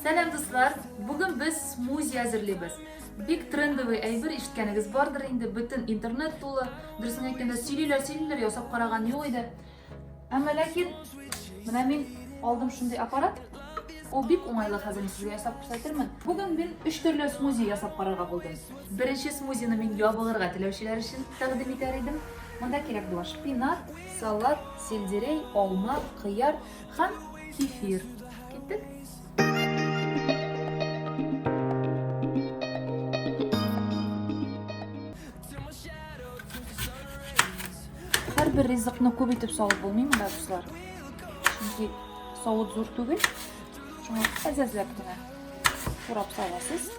Selam dostlar. Bugün biz smoothie hazırlayız. Big trendовый әйбер ишеткәнегез бардыр инде, бөтен интернет тулы. Дөресен әйткәндә сөйлиләр, ясап караган юк иде. Әмма ләкин менә мин алдым шундый аппарат. Ул бик уңайлы, хәзер сезгә ясап күрсәтермен. Бүген мин 3 төрле смузи ясап карарга булдым. Беренче смузины мин ябылырга теләүчеләр өчен тәкъдим итәр идем. Монда кирәк була шпинат, салат, сельдерей, алма, кыяр һәм кефир. Киттек. Һәрбер ризыкны күп итеп салып булмый монда дуслар. Чөнки савыт зур түгел. Шуңа әзәзләп кенә турап саласыз.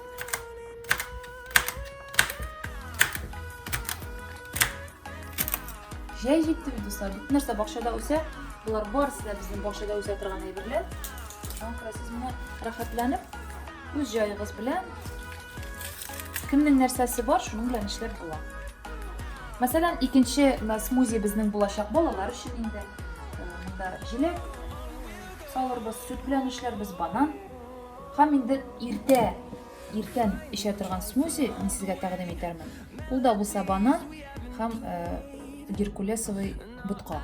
Җәй җитте бит дуслар. Нәрсә бакчада үсә, булар барысы да безнең бакчада үсә торган әйберләр. Шуңа күрә сез моны рәхәтләнеп, үз җаегыз белән кемнең нәрсәсе бар, шуның белән эшләп була. Мәсәлән, икенче смузи безнең булачак балалар өчен инде. Монда җиләк салырбыз, сөт белән эшләрбез, банан. Һәм инде иртән эчә торган смузи мин сезгә тәкъдим итәрмен. Ул да булса банан һәм геркулесовый бутка.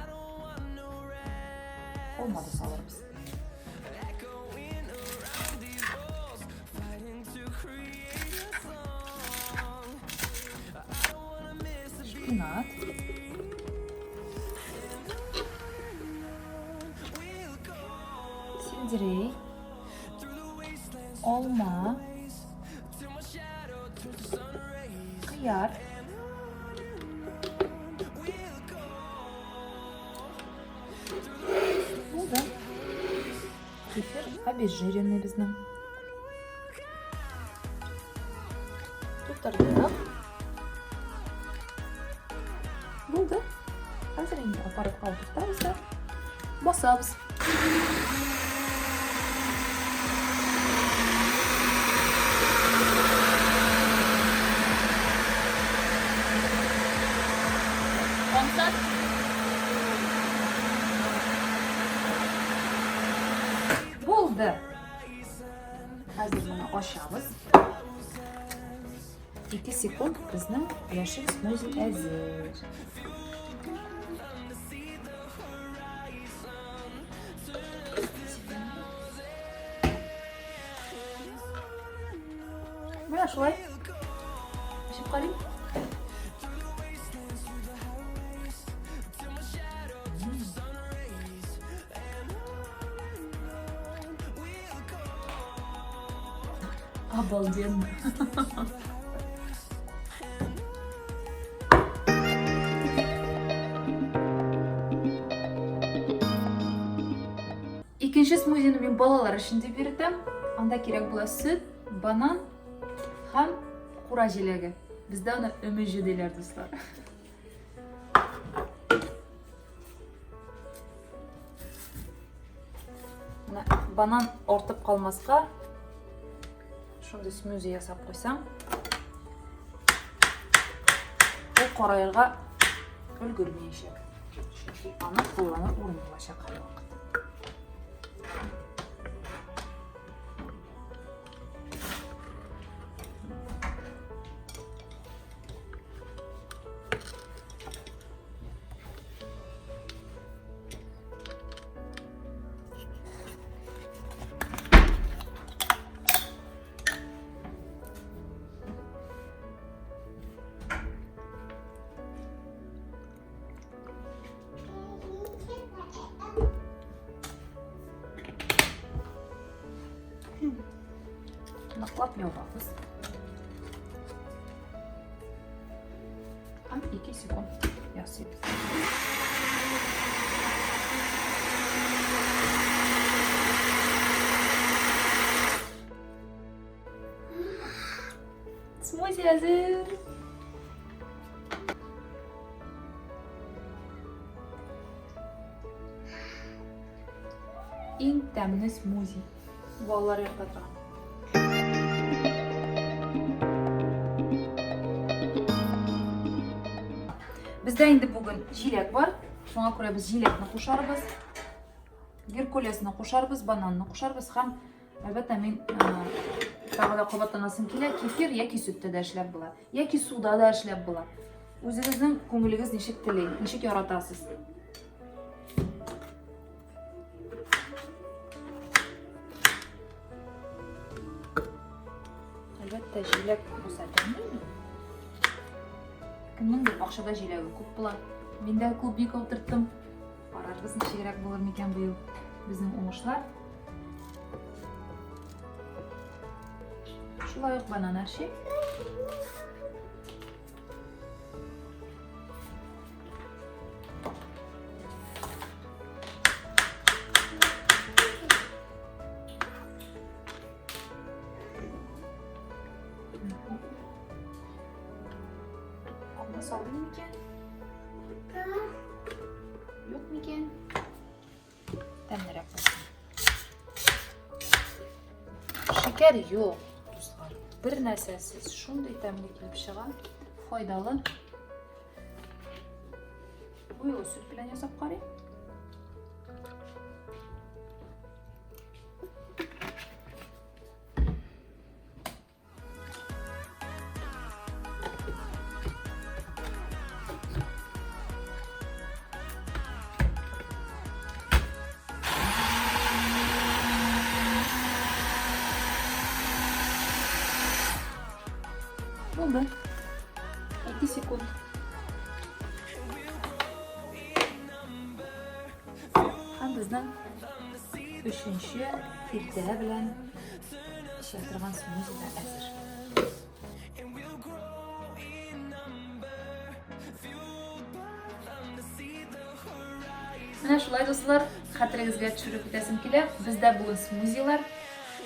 Олмады салырбыз. Шпинат. Сельдерей. Алма. Кыяр. Ну да. Кефир обезжиренный безнең. Тутырдык. Булды. Хәзер инде аппаратка утыртабыз да басабыз. Булды. Хәзер моны ачабыз. 2 секунд безнең яшел смузи әзер. Менә шулай. Эчеп карыйм. Обалденно. İkinci smuzini мен балалар өчен дип йөртәм. Анда кирәк була сөт, банан һәм кура җиләге. Бездә аны өмеҗе диләр дуслар. Банан артып калмаска шундый смузи ясап куйсаң, ул караерга өлгермәячәк. Чөнки аны кулланыр урын булачак һәр вакыт. Наклап ябабыз. Һәм 2 секунд ясыйбыз. Смузи әзер. Иң тәмле смузи. Балалар ярата торган. Бездә инде бүген җиләк бар. Шуңа күрә без җиләкне кушарбыз. Геркулесны кушарбыз, бананны кушарбыз һәм Albatta men tag'in qobotlanasım kela, kefir yoki sutda da ishlab bo'ladi, yoki suvda da ishlab bo'ladi. O'zingizning ko'nglingiz nechik tilaydi, nechik yaratasiz. Albatta jelak bo'lsa ta'minlaydi. Kimningdir bog'chada jelagi ko'p bo'ladi. Menda klubnika o'tirdim. Qararimiz nechakroq bo'larmikan bu yil bizning o'ngishlar. Shulay banana shek. Olma soldingmikan? Yo'qmikan? Tamroq bo'lsin. Shakar yo'q. Bir narsasiz shunday ta'mga kelib chiqadi, foydali. Bu sut bilan yasab qarang. Oldu. 2 sekund. Ham bizning 3-chi filtr bilan ishlatgan suyimiz hazır. Mana shulay do'stlar, xatiringizga tushirib ketasim kelib, bizda bugun smuzilar.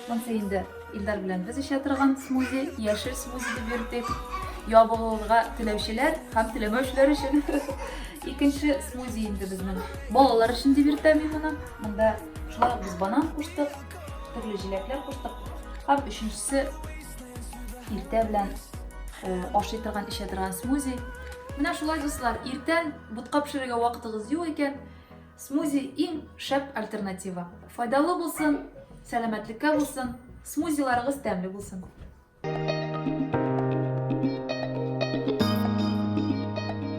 Mana endi Ildar bilan biz ishlatgan smuzi, yashil smuzi deb yuridik. Yog'lig'iga tilovchilar ham tilamovchilar uchun. Ikkinchi smuzi endi bizning bolalar uchun deb yuritaman mana. Bunda shulay biz banan qo'shdik, turli jelaklar qo'shdik. Ham uchinchisi erta bilan oshirtirgan ishlatgan smuzi. Mana shulay do'stlar, erta butqa pishirgan vaqtingiz yo'q ekan, smuzi eng shap alternativa. Foydali bo'lsin, salomatlikka bo'lsin, smuzilaringiz ta'mli bo'lsin.